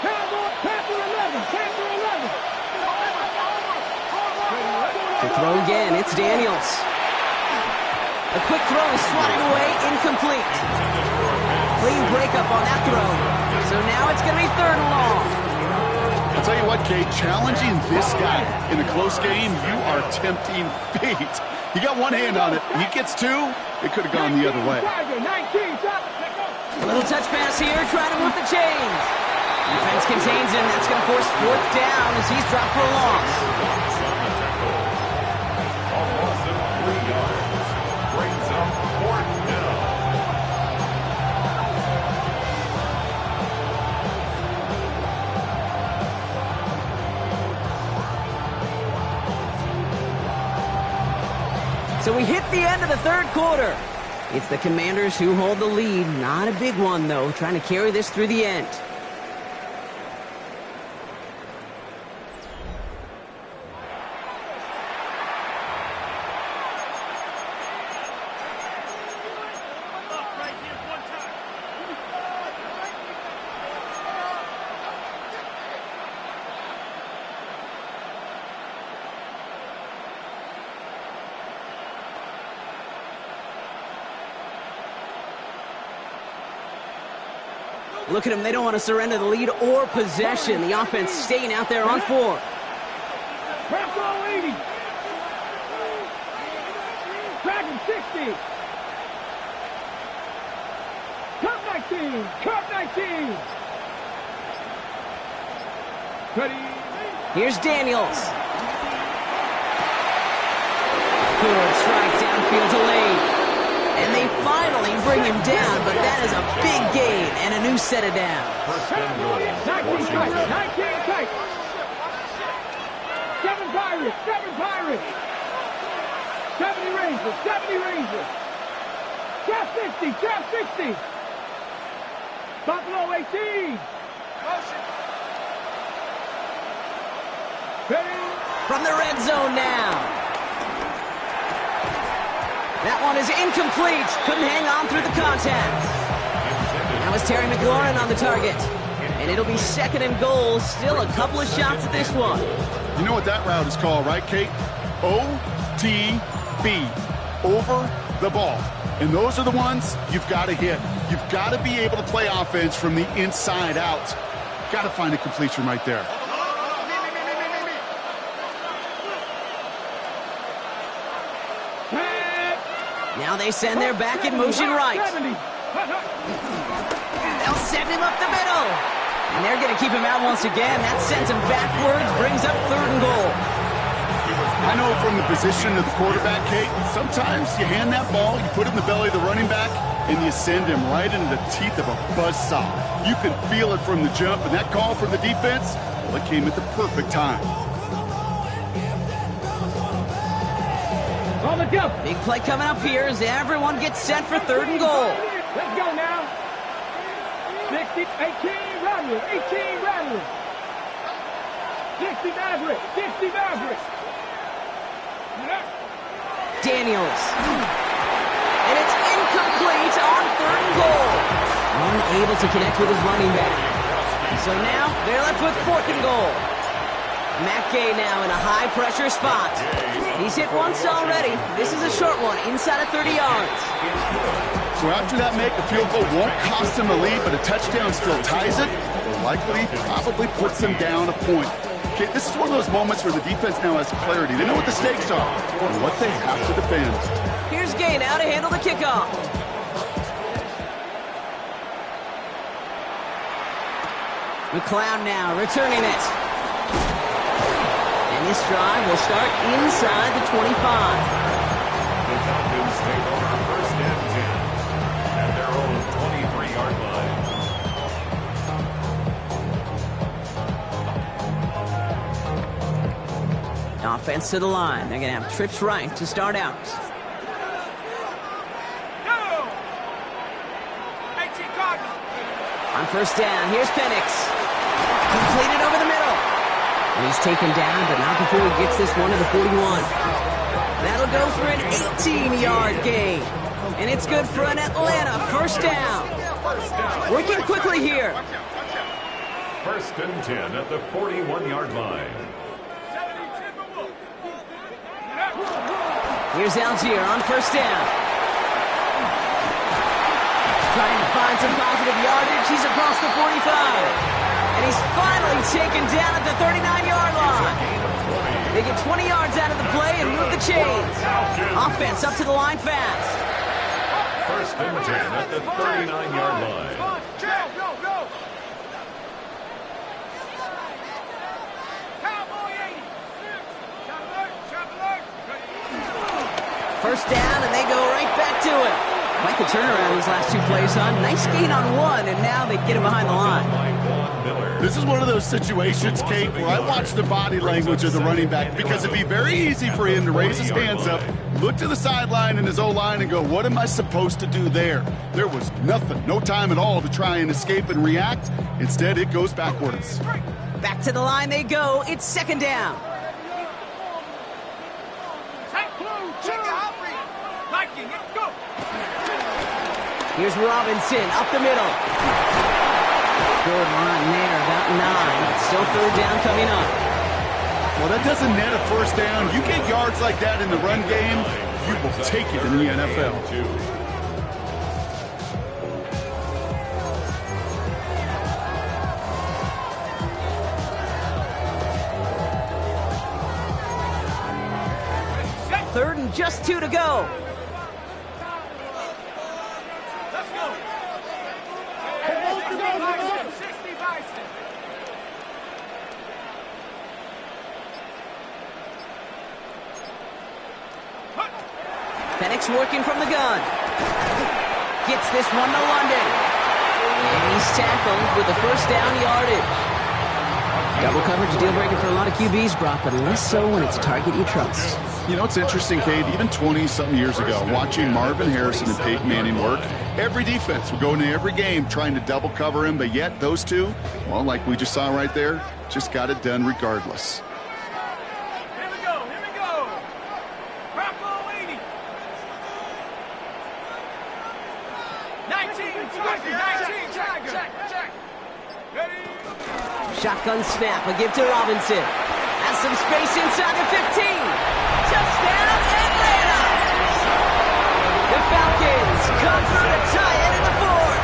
Panther 11. To throw again, it's Daniels. A quick throw is swatted away, incomplete. Clean breakup on that throw. So now it's going to be 3rd and long. I'll tell you what, Kate, challenging this guy in a close game, you are tempting fate. He got one hand on it. He gets 2. It could have gone the other way. A little touch pass here, trying to move the chains. Defense contains him. That's going to force 4th down as he's dropped for a loss. A loss of 3 yards. Brings up 4th down. So we hit the end of the 3rd quarter. It's the Commanders who hold the lead. Not a big one, though, trying to carry this through the end. Look at them. They don't want to surrender the lead or possession. The offense staying out there on 4. Press all 80. Dragon 60. Cut 19. Ready. Here's Daniels. Good strike downfield to Lane. And they finally bring him down, but that is a big gain and a new set of downs. 19 tight. 7 Pirates. 70 Rangers. Cap 60. Buffalo 18. Ready. From the red zone now. That one is incomplete. Couldn't hang on through the contact. That was Terry McLaurin on the target. And it'll be 2nd and goal. Still a couple of shots at this one. You know what that route is called, right, Kate? OTB. Over the ball. And those are the ones you've got to hit. You've got to be able to play offense from the inside out. Got to find a completion right there. Now they send their back in motion right. They'll send him up the middle. And they're going to keep him out once again. That sends him backwards, brings up 3rd and goal. I know from the position of the quarterback, Kate, sometimes you hand that ball, you put it in the belly of the running back, and you send him right into the teeth of a buzzsaw. You can feel it from the jump, and that call from the defense, well, it came at the perfect time. On the jump. Big play coming up here as everyone gets set for 3rd and goal. Let's go now. 60, 18, Rodley. 18, Rodley. 60, Maverick. 60, Maverick. Daniels. And it's incomplete on 3rd and goal. Unable to connect with his running back. So now they're left with 4th and goal. Matt Gay now in a high-pressure spot. He's hit once already. This is a short one, inside of 30 yards. So after that make, a field goal won't cost them the lead, but a touchdown still ties it, or likely probably puts them down a point. Okay, this is one of those moments where the defense now has clarity. They know what the stakes are and what they have to defend. Here's Gay now to handle the kickoff. McLeod now returning it. And this drive will start inside the 25. The Falcons take over 1st and 10 at their own 23-yard line. Offense to the line. They're going to have trips right to start out. On 1st down, here's Penix. Completed over the middle. And he's taken down, but not before he gets this one to the 41. That'll go for an 18-yard gain. And it's good for an Atlanta 1st down. Working quickly here. 1st and 10 at the 41-yard line. Here's Algier on 1st down. Trying to find some positive yardage. He's across the 45. And he's finally taken down at the 39-yard line. They get 20 yards out of the play and move the chains. Offense up to the line fast. 1st and 10 at the 39-yard line. First down, and they go right back to it. Quite the turnaround these last 2 plays, huh? Nice gain on 1, and now they get him behind the line. This is one of those situations, Kate, where I watch the body language of the running back because it'd be very easy for him to raise his hands up, look to the sideline in his O-line and go, what am I supposed to do there? There was nothing, no time at all to try and escape and react. Instead, it goes backwards. Back to the line they go. It's 2nd down. Here's Robinson up the middle. Good line there, about 9. Still 3rd down coming up. Well, that doesn't net a 1st down. You get yards like that in the run game, you will take it in the NFL. Third and just 2 to go. Penix working from the gun. Gets this one to London. And he's tackled with the 1st down yardage. Double coverage deal breaker for a lot of QBs, Brock, but less so when it's a target you trust. You know, it's interesting, Kate, even 20-something years ago, watching Marvin Harrison and Peyton Manning work, every defense would go into every game trying to double cover him, but yet those two, well, like we just saw right there, just got it done regardless. Here we go. Bravo 80. 19, Tiger. Check. Ready. Shotgun snap, a give to Robinson. Has some space inside the 15. Touchdown, Atlanta! The Falcons come through to tie it in the 4th.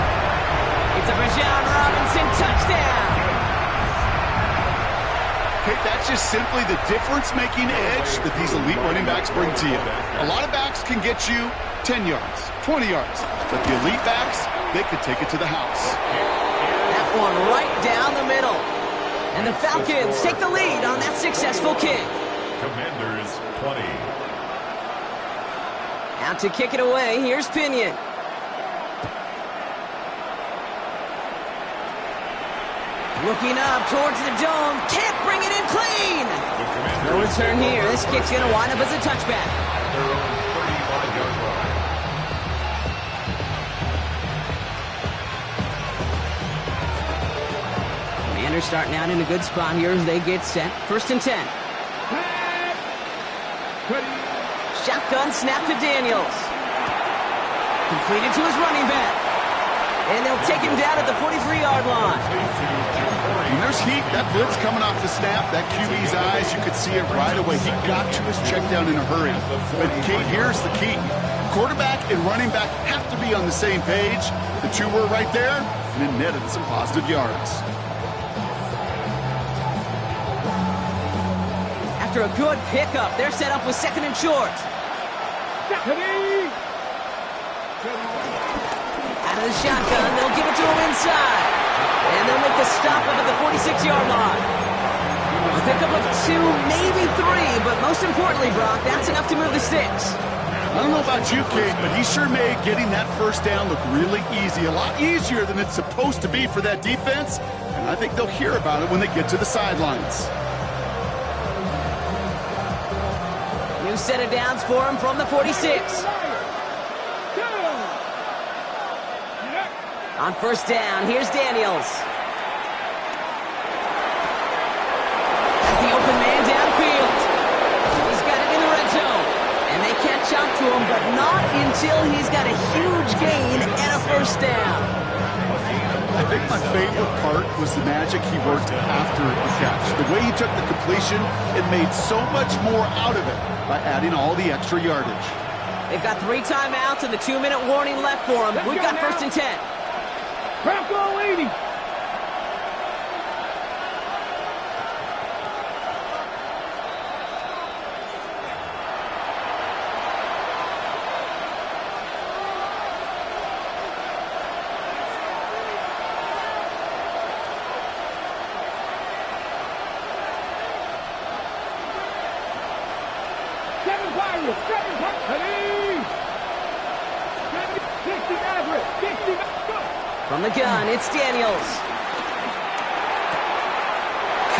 Hey, that's just simply the difference-making edge that these elite running backs bring to you. A lot of backs can get you 10 yards, 20 yards, but the elite backs, they could take it to the house. That one right down the middle. And the Falcons take the lead on that successful kick. Commanders 20. Out to kick it away, here's Pinion. Looking up towards the dome, can't bring it in clean. No return here. This kick's going to wind up as a touchback. Their own 35-yard line. Commanders starting out in a good spot here as they get set. 1st and 10. Shotgun snap to Daniels. Completed to his running back. And they'll take him down at the 43-yard line. When there's heat, that blitz coming off the snap, that QB's eyes, you could see it right away. He got to his check down in a hurry. But Kate, here's the key. Quarterback and running back have to be on the same page. The two were right there, and it netted some positive yards. After a good pickup, they're set up with 2nd and short. Out of the shotgun, they'll give it to him inside. And they'll make the stop up at the 46-yard line. A pickup of 2, maybe 3, but most importantly, Brock, that's enough to move the sticks. I don't know about you, Kate, but he sure made getting that first down look really easy. A lot easier than it's supposed to be for that defense. And I think they'll hear about it when they get to the sidelines. New set of downs for him from the 46. On 1st down, here's Daniels. That's the open man downfield. He's got it in the red zone. And they catch up to him, but not until he's got a huge gain and a 1st down. I think my favorite part was the magic he worked after the catch. The way he took the completion, it made so much more out of it by adding all the extra yardage. They've got 3 timeouts and the 2-minute warning left for him. We've got 1st and 10. Bronco 80. Seven Pirates. 60 Maverick. 60 Maverick. From the gun, it's Daniels.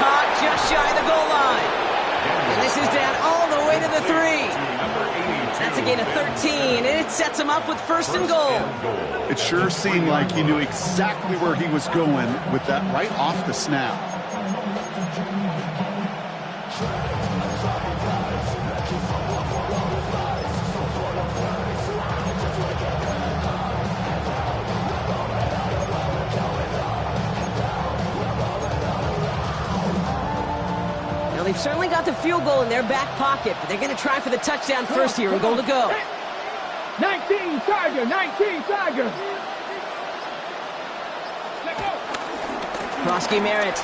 Caught just shy of the goal line. And this is down all the way to the 3. That's a gain of 13, and it sets him up with 1st and goal. It sure seemed like he knew exactly where he was going with that right off the snap. They've certainly got the field goal in their back pocket, but they're going to try for the touchdown first here and goal to go. 19 Tiger, 19 Tiger. Let's go. Krosky Merritt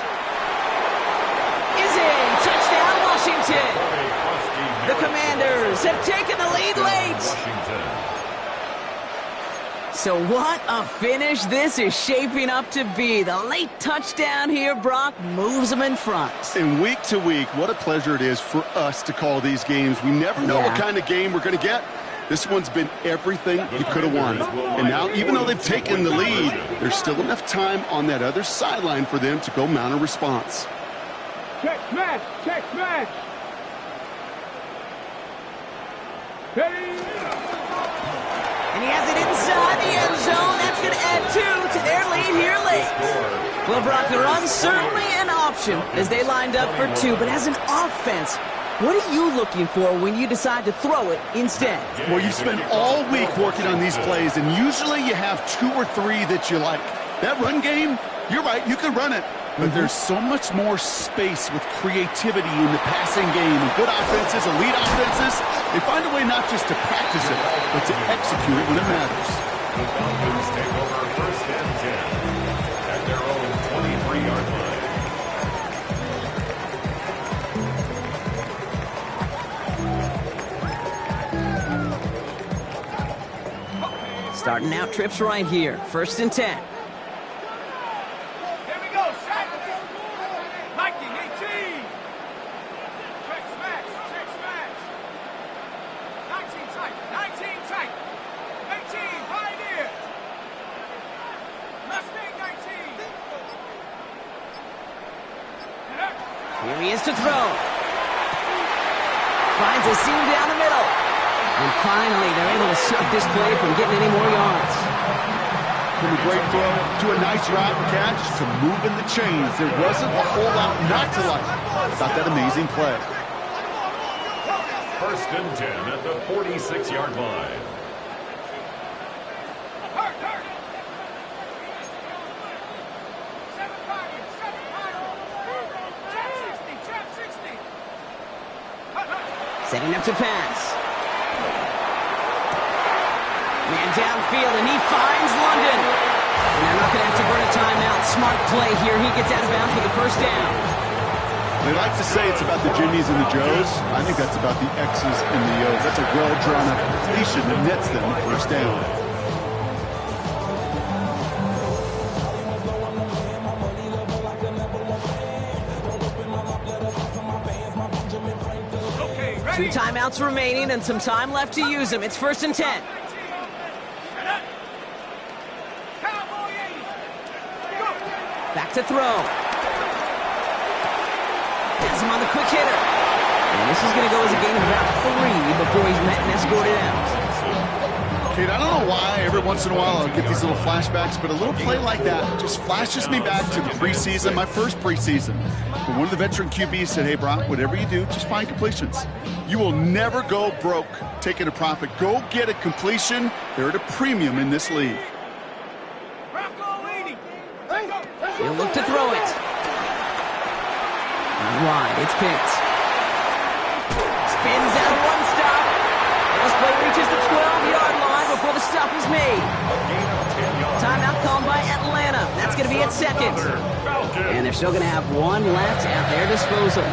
is in. Touchdown, Washington. The Commanders have taken the lead late. So what a finish this is shaping up to be. The late touchdown here, Brock, moves them in front. And week to week, what a pleasure it is for us to call these games. We never know what kind of game we're going to get. This one's been everything you could have won. And now, even though they've taken the lead, there's still enough time on that other sideline for them to go mount a response. Check smash, check smash. Ready? And he has it inside the end zone. That's going to add 2 to their lead here late. Well, Brock, the run certainly an option as they lined up for 2. But as an offense, what are you looking for when you decide to throw it instead? Well, you spend all week working on these plays, and usually you have 2 or 3 that you like. That run game, you're right, you can run it. But there's so much more space with creativity in the passing game. And good offenses, elite offenses, they find a way not just to practice it, but to execute it when it matters. The Falcons take over 1st and 10 at their own 23-yard line. Starting out trips right here. 1st and 10. Here we go, set. Mikey, 18. Check smash, check smash. 19 tight, 19 tight. 18, Pioneer. Mustang 19. Here he is to throw. Finds a seam down the middle. And finally, they're able to stop this play from getting any more yards. From a great throw to a nice route and catch to moving the chains. There wasn't a whole lot not to like about that amazing play. 1st and 10 at the 46-yard line. Hurt, hurt. 7 Pioneer, 7 Pioneer. Trap 60, trap 60. Hurt, hurt. Setting up to pass. Man downfield, and he finds London. And they're not going to have to burn a timeout. Smart play here. He gets out of bounds for the 1st down. They like to say it's about the Jimmies and the Joes. I think that's about the X's and the O's. That's a well-drawn-up completion that nets them the 1st down. Okay, 2 ready. timeouts remaining and some time left to use them. It's 1st and 10. Cowboy 80. Go. Back to throw. Has him on the quick hitter. And this is going to go as a gain of about 3 before he's met and escorted out. Kate, I don't know why every once in a while I'll get these little flashbacks, but a little play like that just flashes me back to the preseason, my first preseason. When one of the veteran QBs said, hey, Brock, whatever you do, just find completions. You will never go broke taking a profit. Go get a completion. They're at a premium in this league. Bronco 80. He'll look to throw it. Wide, it's picked. Spins out of one stop. And this play reaches the 12-yard line before the stop is made. Timeout called by Atlanta. That's going to be its 2nd. And they're still going to have 1 left at their disposal.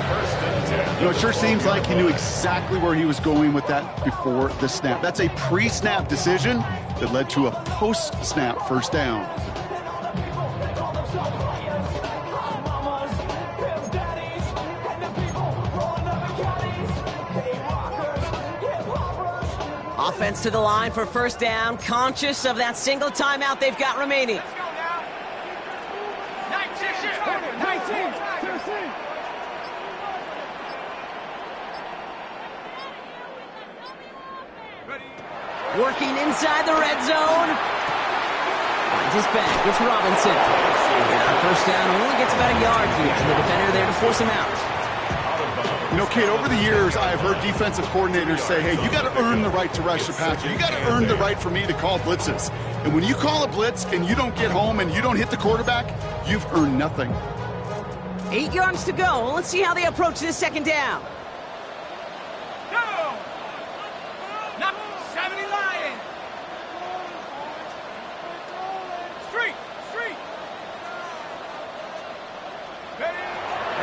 You know, it sure seems like he knew exactly where he was going with that before the snap. That's a pre-snap decision that led to a post-snap 1st down. Offense to the line for 1st down, conscious of that single timeout they've got remaining. Let's go now. 19. 19. Ready. Working inside the red zone. Finds his back. It's Robinson. And on 1st down, only gets about a yard here. The defender there to force him out. You know, Kate, over the years, I've heard defensive coordinators say, hey, you got to earn the right to rush the passer. You got to earn the right for me to call blitzes. And when you call a blitz and you don't get home and you don't hit the quarterback, you've earned nothing. 8 yards to go. Let's see how they approach this 2nd down. Go. Number 70 Lion. Street. Ready.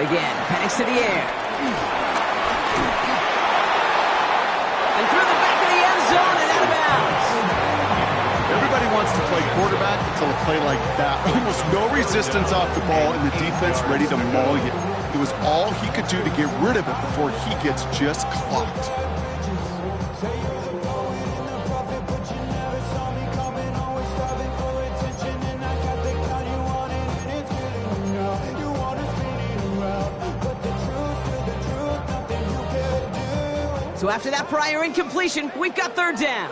Again, Penix to the air. And through the back of the end zone and out of bounds. Everybody wants to play quarterback until a play like that. Almost no resistance off the ball and the defense ready to maul you. It was all he could do to get rid of it before he gets just clocked. So after that prior incompletion, we've got 3rd down.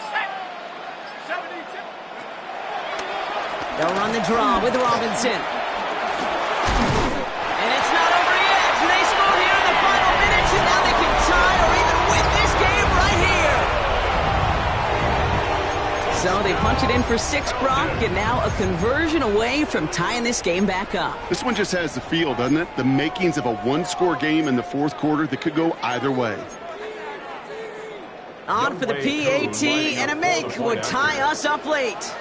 Set. 72. They'll run the draw with Robinson. And it's not over yet. They score here in the final minutes, and now they can tie or even win this game right here. So they punch it in for 6, Brock, and now a conversion away from tying this game back up. This one just has the feel, doesn't it? The makings of a 1-score game in the 4th quarter that could go either way. On for the PAT, and a make would tie us up late.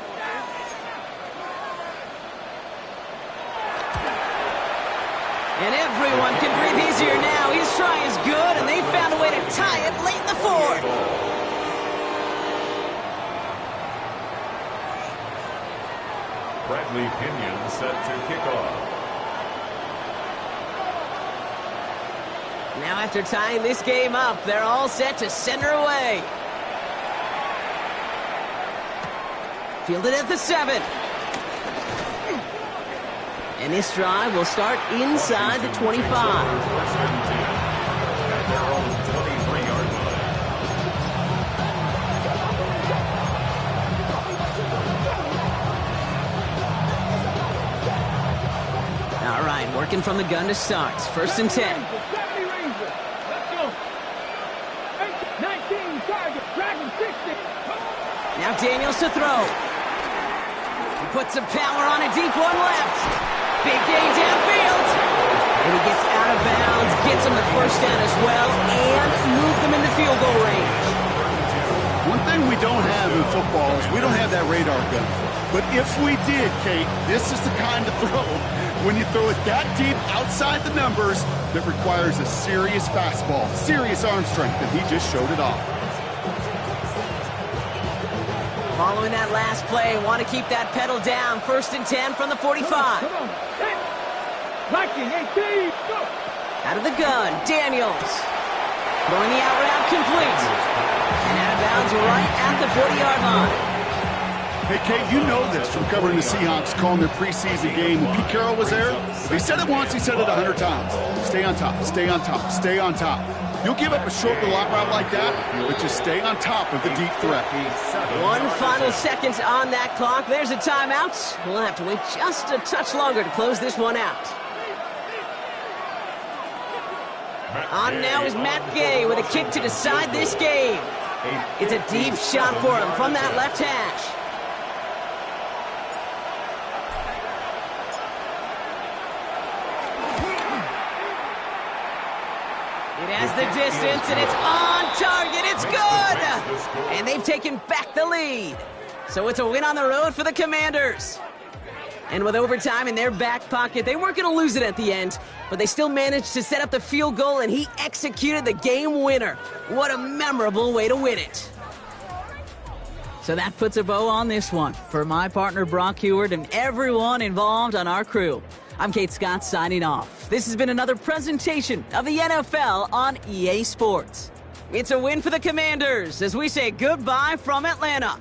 And everyone can breathe easier now. His try is good, and they found a way to tie it late in the 4th. Bradley Pinion set to kick off. Now after tying this game up, they're all set to send her away. Fielded at the 7. And this drive will start inside the 25. First and 10 at their own 23-yard line. All right, working from the gun to start. First and 10. 70 Rangers. Let's go. 19 target. Dragon 60. Now Daniels to throw. He puts some power on a deep one left. Big gain downfield. And he gets out of bounds, gets him the first down as well, and move them into field goal range. One thing we don't have in football is we don't have that radar gun. But if we did, Kate, this is the kind of throw, when you throw it that deep outside the numbers, that requires a serious fastball, serious arm strength, and he just showed it off. Following that last play, want to keep that pedal down. First and 10 from the 45. Come on. Viking 18. Go. Out of the gun, Daniels. Throwing the out route complete. And out of bounds right at the 40-yard line. Hey, Kate, you know this from covering the Seahawks, calling their preseason game. When Pete Carroll was there, if he said it once, he said it 100 times. Stay on top, stay on top, stay on top. You'll give up a short lot route like that, but just stay on top of the deep threat. One final second on that clock. There's a timeout. We'll have to wait just a touch longer to close this one out. On now is Matt Gay with a kick to decide this game. It's a deep shot for him from that left hash. It has the distance, and it's on target. It's good! And they've taken back the lead. So it's a win on the road for the Commanders. And with overtime in their back pocket, they weren't going to lose it at the end, but they still managed to set up the field goal, and he executed the game winner. What a memorable way to win it. So that puts a bow on this one. For my partner, Brock Heward, and everyone involved on our crew, I'm Kate Scott signing off. This has been another presentation of the NFL on EA Sports. It's a win for the Commanders as we say goodbye from Atlanta.